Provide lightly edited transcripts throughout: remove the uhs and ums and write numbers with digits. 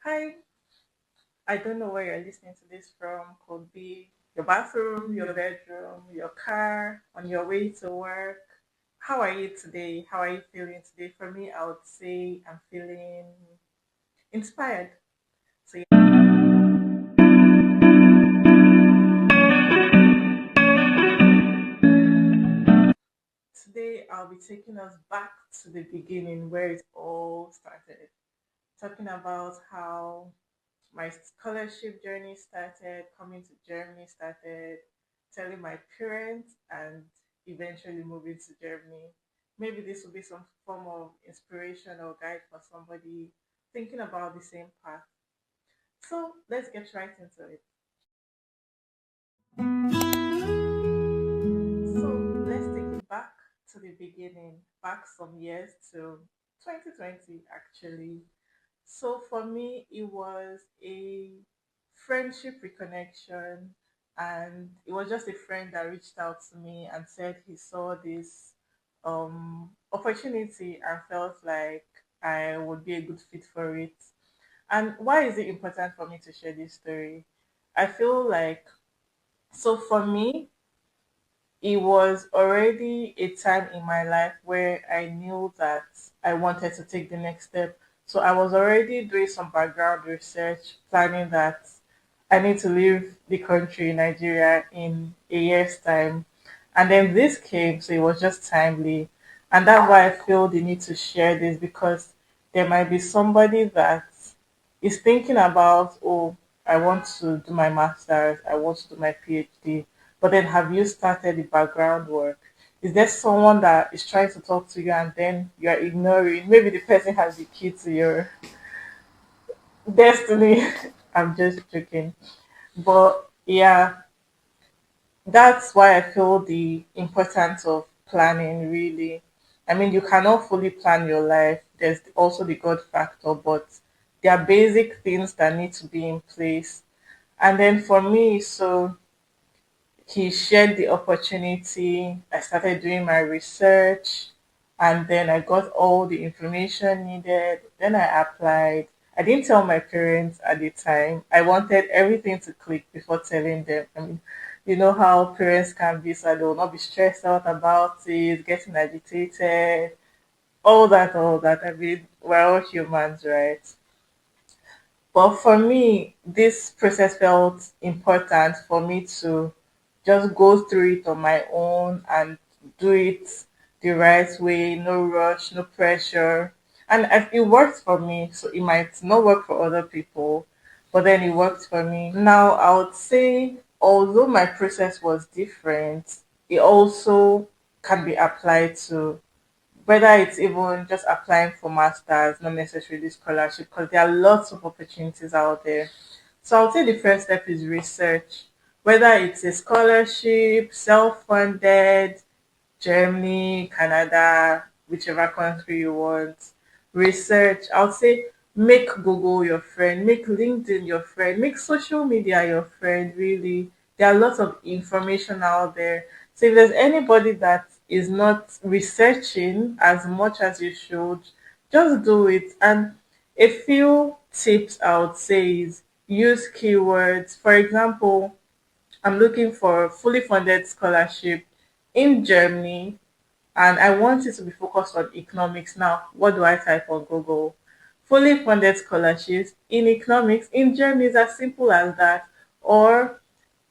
Hi, I don't know where you're listening to this from. Could be your bathroom, your bedroom, your car, on your way to work. How are you today? How are you feeling today? For me, I would say I'm feeling inspired. So today I'll be taking us back to the beginning where it all started. Talking about how my scholarship journey started, coming to Germany started, telling my parents, and eventually moving to Germany. Maybe this will be some form of inspiration or guide for somebody thinking about the same path. So let's get right into it. So let's take it back to the beginning, back some years to 2020 actually. So for me, it was a friendship reconnection, and it was just a friend that reached out to me and said he saw this opportunity and felt like I would be a good fit for it. And why is it important for me to share this story? I feel like so for me, it was already a time in my life where I knew that I wanted to take the next step. So I was already doing some background research, planning that I need to leave the country, Nigeria, in a year's time. And then this came, so it was just timely. And that's why I feel the need to share this because there might be somebody that is thinking about, oh, I want to do my master's, I want to do my PhD, but then have you started the background work? Is there someone that is trying to talk to you and then you are ignoring? Maybe the person has the key to your destiny. I'm just joking. But yeah, that's why I feel the importance of planning really. I mean, you cannot fully plan your life. There's also the God factor, but there are basic things that need to be in place. And then for me, so he shared the opportunity. I started doing my research and then I got all the information needed. Then I applied. I didn't tell my parents at the time. I wanted everything to click before telling them. I mean, you know how parents can be, so they will not be stressed out about it, getting agitated, all that, all that. I mean, we're all humans, right? But for me, this process felt important for me to just go through it on my own and do it the right way, no rush, no pressure. And it worked for me, so it might not work for other people, but then it worked for me. Now, I would say, although my process was different, it also can be applied to whether it's even just applying for masters, not necessarily scholarship, because there are lots of opportunities out there. So I'll say the first step is research, whether it's a scholarship, self-funded, Germany, Canada, whichever country you want. Research, I'll say make Google your friend, make LinkedIn your friend, make social media your friend, really. There are lots of information out there. So if there's anybody that is not researching as much as you should, just do it. And a few tips I would say is use keywords. For example, I'm looking for a fully funded scholarship in Germany and I want it to be focused on economics. Now, what do I type on Google? Fully funded scholarships in economics in Germany is as simple as that. Or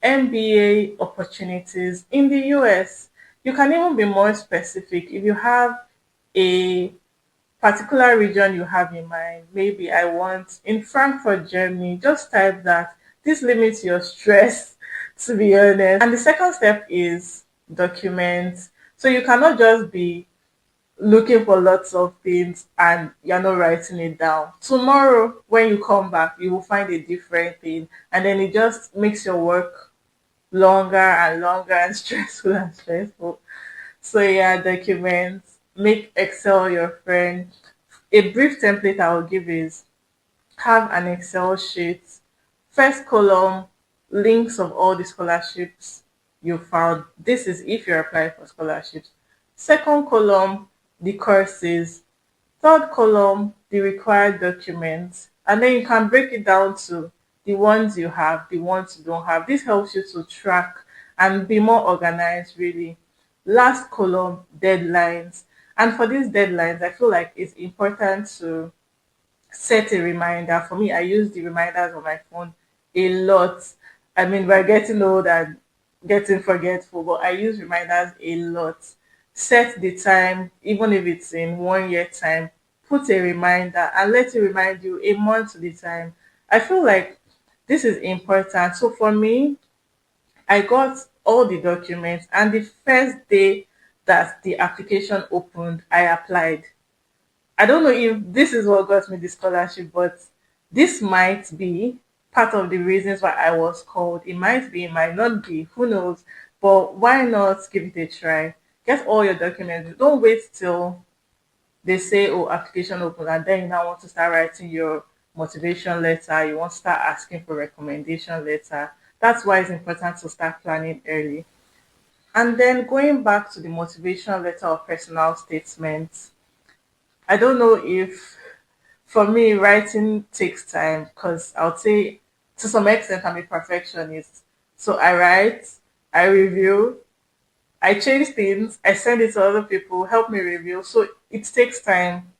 MBA opportunities in the US. You can even be more specific if you have a particular region you have in mind. Maybe I want in Frankfurt, Germany. Just type that. This limits your stress, to be honest. And the second step is document. So you cannot just be looking for lots of things and you're not writing it down. Tomorrow, when you come back, you will find a different thing, and then it just makes your work longer and longer and stressful and stressful. So yeah, documents, make Excel your friend. A brief template I will give is have an Excel sheet. First column, links of all the scholarships you found. This is if you're applying for scholarships. Second column, the courses. Third column, the required documents. And then you can break it down to the ones you have, the ones you don't have. This helps you to track and be more organized, really. Last column, deadlines. And for these deadlines, I feel like it's important to set a reminder. For me, I use the reminders on my phone a lot. I mean, we're getting old and getting forgetful, but I use reminders a lot. Set the time, even if it's in 1 year time, put a reminder and let it remind you a month to the time. I feel like this is important. So for me, I got all the documents, and the first day that the application opened, I applied. I don't know if this is what got me the scholarship, but this might be part of the reasons why I was called. It might be, it might not be, who knows? But why not give it a try? Get all your documents. Don't wait till they say, oh, application open, and then you now want to start writing your motivation letter. You want to start asking for recommendation letter. That's why it's important to start planning early. And then going back to the motivation letter or personal statements, I don't know if for me writing takes time because I would say to some extent I'm a perfectionist. So I write, I review, I change things, I send it to other people, help me review. So it takes time.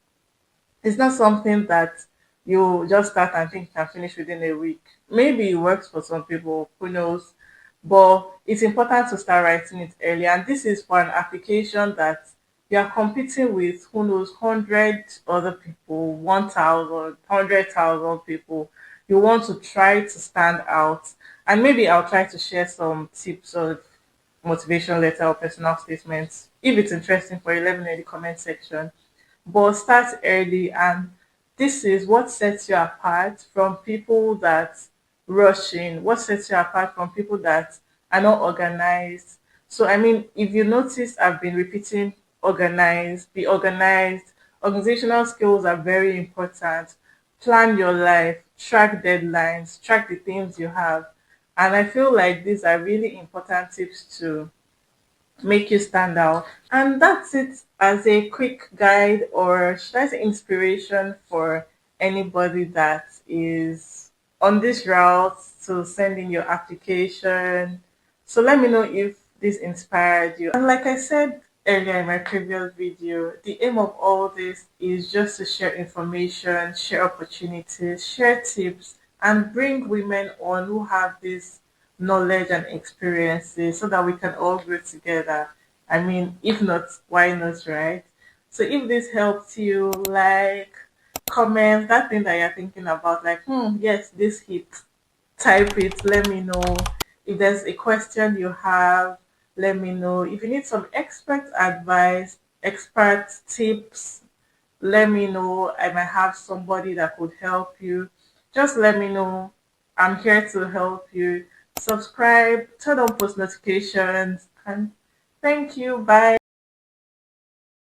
It's not something that you just start and think you can finish within a week. Maybe it works for some people, who knows? But it's important to start writing it early. And this is for an application that you are competing with, who knows, 100 other people, 1,000, 100,000 people. You want to try to stand out. And maybe I'll try to share some tips of motivation letter or personal statements. If it's interesting for you, let me know in the comment section. But start early, and this is what sets you apart from people that rush in, what sets you apart from people that are not organized. So I mean, if you notice, I've been repeating organize, be organized. Organizational skills are very important. Plan your life, track deadlines, track the things you have. And I feel like these are really important tips to make you stand out. And that's it as a quick guide, or should I say inspiration, for anybody that is on this route to sending your application. So let me know if this inspired you. And like I said earlier in my previous video, the aim of all this is just to share information, share opportunities, share tips, and bring women on who have this knowledge and experiences so that we can all grow together. I mean, if not, why not, right? So if this helped you, like, comment that thing that you're thinking about, like, yes, this hit, type it, let me know. If there's a question you have, let me know. If you need some expert advice, expert tips, let me know. I might have somebody that could help you. Just let me know. I'm here to help you. Subscribe, turn on post notifications, and thank you. Bye.